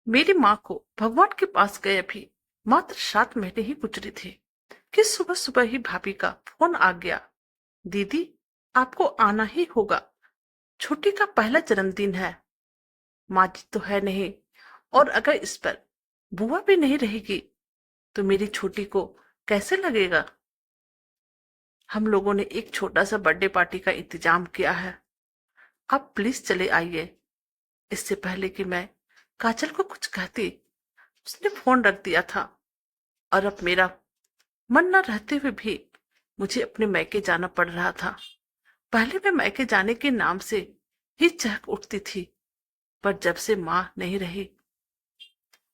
मेरी माँ को भगवान के पास गए अभी मात्र 7 महीने ही गुजरे थे कि सुबह सुबह ही भाभी का फोन आ गया। दीदी, आपको आना ही होगा, छोटी का पहला जन्मदिन है। माँ जी तो है नहीं, और अगर इस पर बुआ भी नहीं रहेगी तो मेरी छोटी को कैसे लगेगा। हम लोगों ने एक छोटा सा बर्थडे पार्टी का इंतजाम किया है, आप प्लीज चले आइए। इससे पहले कि मैं काजल को कुछ कहती, उसने फोन रख दिया था। और अब मेरा मन न रहते हुए भी मुझे अपने मायके जाना पड़ रहा था। पहले मैं मायके जाने के नाम से ही चहक उठती थी, पर जब से माँ नहीं रही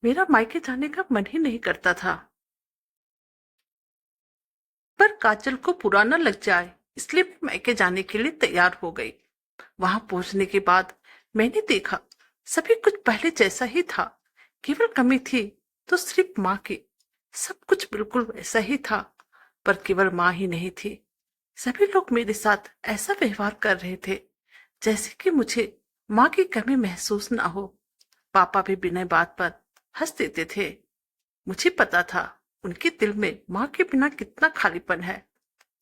मेरा मायके जाने का मन ही नहीं करता था। पर काजल को बुरा न लग जाए इसलिए मैं मायके जाने के लिए तैयार हो गई। वहां पहुंचने के बाद मैंने देखा सभी कुछ पहले जैसा ही था, केवल कमी थी तो सिर्फ माँ की। सब कुछ बिल्कुल वैसा ही था, पर केवल माँ ही नहीं थी। सभी लोग मेरे साथ ऐसा व्यवहार कर रहे थे जैसे कि मुझे माँ की कमी महसूस ना हो। पापा भी बिना बात पर हंस देते थे। मुझे पता था उनके दिल में माँ के बिना कितना खालीपन है,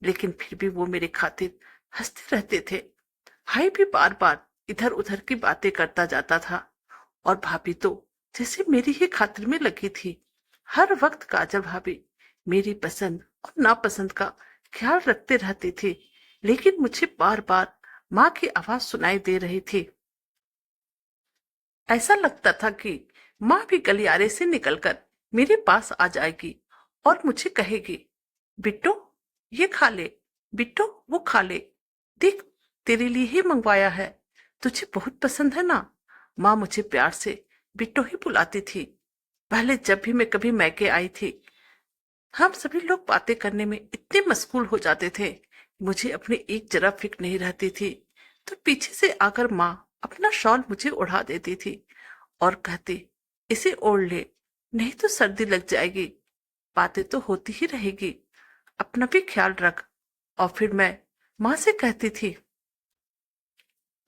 लेकिन फिर भी वो मेरे खातिर हंसते रहते थे। भाई भी बार बार इधर उधर की बातें करता जाता था, और भाभी तो जैसे मेरी ही खातिर में लगी थी। हर वक्त काजल भाभी मेरी पसंद और नापसंद का ख्याल रखते रहती थी, लेकिन मुझे बार बार माँ की आवाज सुनाई दे रही थी। ऐसा लगता था कि माँ भी गलियारे से निकलकर मेरे पास आ जाएगी और मुझे कहेगी, बिट्टो ये खा ले, बिट्टो वो खा ले, देख तेरे लिए ही मंगवाया है, तुझे बहुत पसंद है ना। माँ मुझे प्यार से बिट्टो ही बुलाती थी। पहले जब भी मैं कभी मैके आई थी, हम सभी लोग बातें करने में इतने मशगूल हो जाते थे, मुझे अपनी एक जरा फिक्र नहीं रहती थी। तो पीछे से आकर माँ अपना शॉल मुझे उड़ा देती थी और कहती, इसे ओढ़ ले, नहीं तो सर्दी लग जाएगी। बातें तो होती ही रहेगी, अपना भी ख्याल रख। और फिर मैं माँ से कहती थी,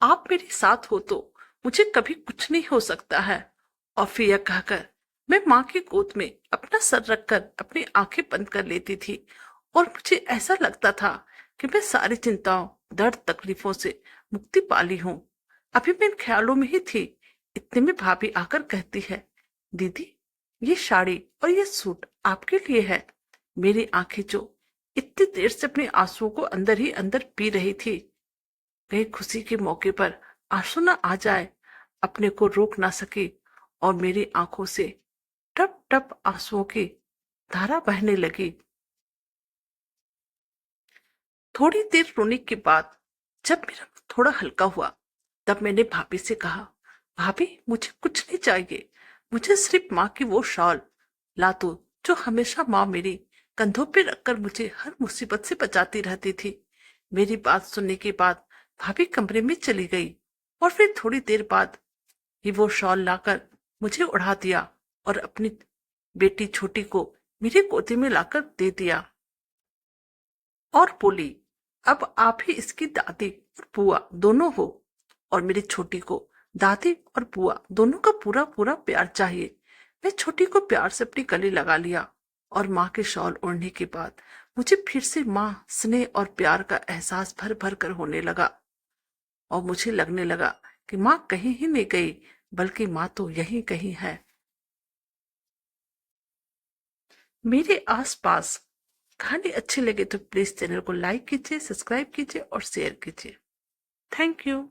आप मेरे साथ हो तो मुझे कभी कुछ नहीं हो सकता है। और फिर यह कहकर मैं माँ की गोद में अपना सर रखकर अपनी आंखें बंद कर लेती थी, और मुझे ऐसा लगता था कि मैं सारी चिंताओं, दर्द, तकलीफों से मुक्ति पा ली हूँ। अभी मैं इन ख्यालों में ही थी, इतने में भाभी आकर कहती है, दीदी ये साड़ी और ये सूट आपके लिए है। मेरी आंखें जो इतनी देर से अपने आंसुओं को अंदर ही अंदर पी रही थी, कहीं खुशी के मौके पर आंसू न आ जाए, अपने को रोक ना सकी और मेरी आंखों से टप टप आंसुओं की धारा बहने लगी। थोड़ी देर रोने के बाद जब मेरा मन थोड़ा हल्का हुआ, तब मैंने भाभी से कहा, भाभी मुझे कुछ नहीं चाहिए, मुझे सिर्फ माँ की वो शॉल ला दो जो हमेशा माँ मेरी कंधों पे रखकर मुझे हर मुसीबत से बचाती रहती थी। मेरी बात सुनने के बाद भाभी कमरे में चली गई, और फिर थोड़ी देर बाद ही वो शॉल लाकर मुझे उड़ा दिया और अपनी बेटी छोटी को मेरे गोदी में लाकर दे दिया और बोली, अब आप ही इसकी दादी और बुआ दोनों हो, और मेरी छोटी को दादी और बुआ दोनों का पूरा पूरा प्यार चाहिए। मैं छोटी को प्यार से अपनी गले लगा लिया, और माँ के शॉल ओढ़ने के बाद मुझे फिर से माँ स्नेह और प्यार का एहसास भर भर कर होने लगा, और मुझे लगने लगा कि माँ कहीं ही नहीं गई, बल्कि माँ तो यहीं कहीं है, मेरे आसपास। कहानी अच्छी लगे तो प्लीज चैनल को लाइक कीजिए, सब्सक्राइब कीजिए और शेयर कीजिए। Thank you.